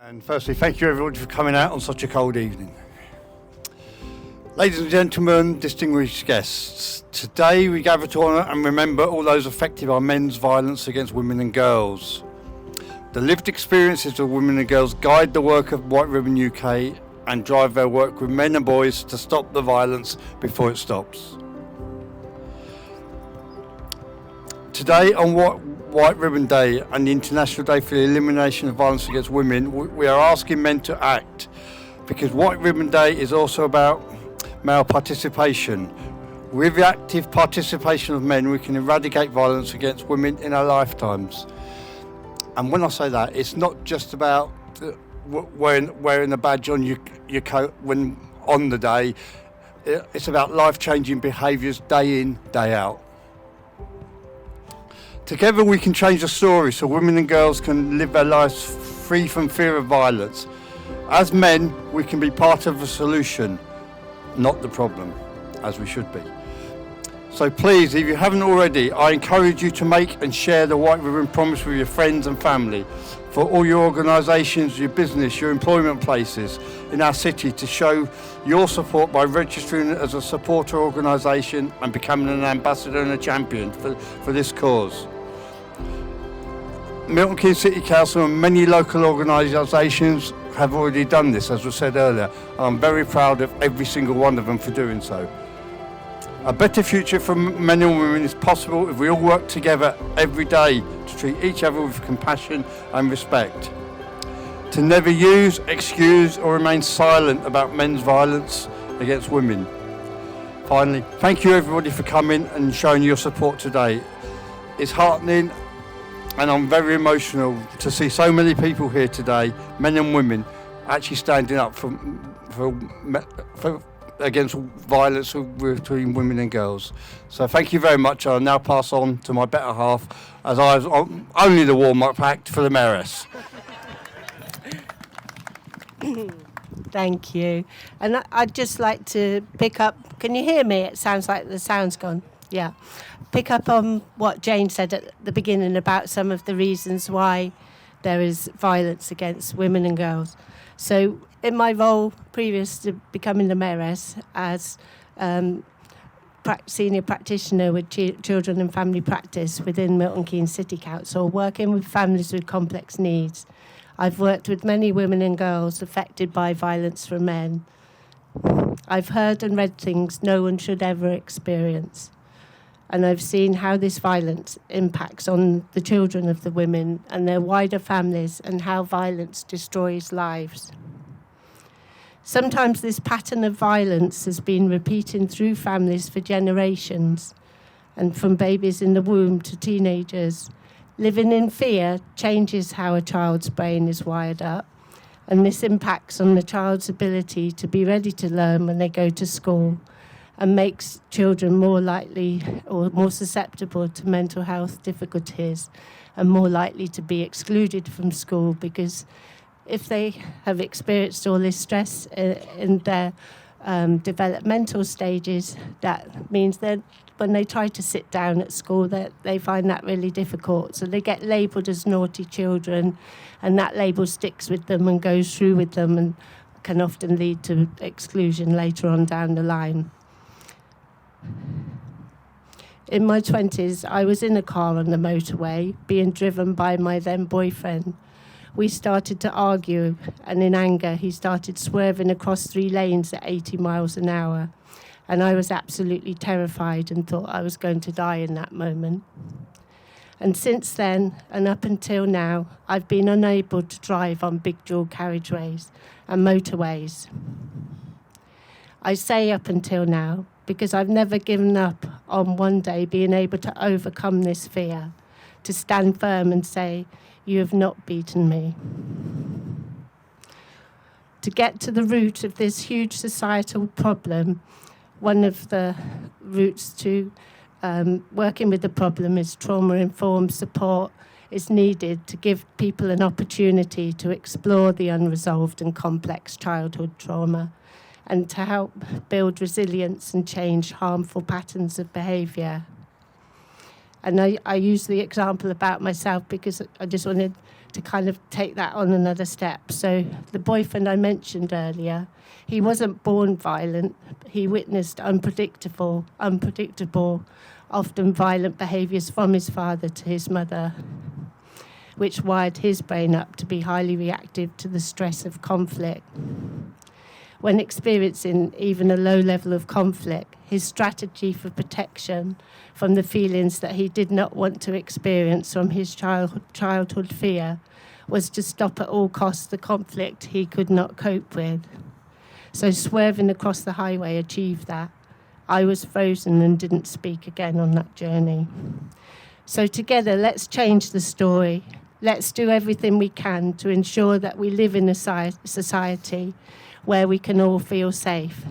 And firstly, thank you everybody for coming out on such a cold evening. Ladies and gentlemen, distinguished guests, today we gather to honour and remember all those affected by men's violence against women and girls. The lived experiences of women and girls guide the work of White Ribbon UK and drive their work with men and boys to stop the violence before it stops. Today on White Ribbon Day and the International Day for the Elimination of Violence Against Women, we are asking men to act, because White Ribbon Day is also about male participation. With the active participation of men, we can eradicate violence against women in our lifetimes. And when I say that, it's not just about wearing a badge on your coat when on the day. It's about life-changing behaviours day in, day out. Together we can change the story so women and girls can live their lives free from fear of violence. As men, we can be part of the solution, not the problem, as we should be. So please, if you haven't already, I encourage you to make and share the White Ribbon Promise with your friends and family, for all your organisations, your business, your employment places in our city, to show your support by registering as a supporter organisation and becoming an ambassador and a champion for this cause. Milton Keynes City Council and many local organisations have already done this, as was said earlier. I'm very proud of every single one of them for doing so. A better future for men and women is possible if we all work together every day to treat each other with compassion and respect. To never use, excuse or remain silent about men's violence against women. Finally, thank you everybody for coming and showing your support today. It's heartening and I'm very emotional to see so many people here today, men and women, actually standing up for against violence between women and girls. So thank you very much. I'll now pass on to my better half, as I was only the warm-up act for the Mayoress. Thank you. And I'd just like to pick up, can you hear me? It sounds like the sound's gone. Yeah. Pick up on what Jane said at the beginning about some of the reasons why there is violence against women and girls. So in my role previous to becoming the Mayoress as senior practitioner with children and family practice within Milton Keynes City Council, working with families with complex needs, I've worked with many women and girls affected by violence from men. I've heard and read things no one should ever experience. And I've seen how this violence impacts on the children of the women and their wider families, and how violence destroys lives. Sometimes this pattern of violence has been repeating through families for generations, and from babies in the womb to teenagers. Living in fear changes how a child's brain is wired up, and this impacts on the child's ability to be ready to learn when they go to school, and makes children more likely or more susceptible to mental health difficulties and more likely to be excluded from school, because if they have experienced all this stress in their developmental stages, that means that when they try to sit down at school, that they find that really difficult. So they get labelled as naughty children, and that label sticks with them and goes through with them and can often lead to exclusion later on down the line. In my 20s, I was in a car on the motorway, being driven by my then boyfriend. We started to argue, and in anger, he started swerving across 3 lanes at 80 miles an hour. And I was absolutely terrified and thought I was going to die in that moment. And since then, and up until now, I've been unable to drive on big dual carriageways and motorways. I say up until now, because I've never given up on one day being able to overcome this fear, to stand firm and say, "You have not beaten me." To get to the root of this huge societal problem, one of the routes to working with the problem is trauma-informed support is needed to give people an opportunity to explore the unresolved and complex childhood trauma, and to help build resilience and change harmful patterns of behaviour. And I use the example about myself because I just wanted to kind of take that on another step. So the boyfriend I mentioned earlier, he wasn't born violent. He witnessed unpredictable, often violent behaviours from his father to his mother, which wired his brain up to be highly reactive to the stress of conflict. When experiencing even a low level of conflict, his strategy for protection from the feelings that he did not want to experience from his childhood fear was to stop at all costs the conflict he could not cope with. So swerving across the highway achieved that. I was frozen and didn't speak again on that journey. So together, let's change the story. Let's do everything we can to ensure that we live in a society where we can all feel safe,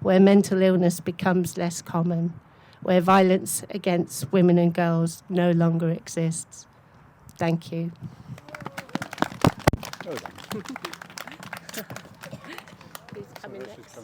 where mental illness becomes less common, where violence against women and girls no longer exists. Thank you. Well done. Please come in next.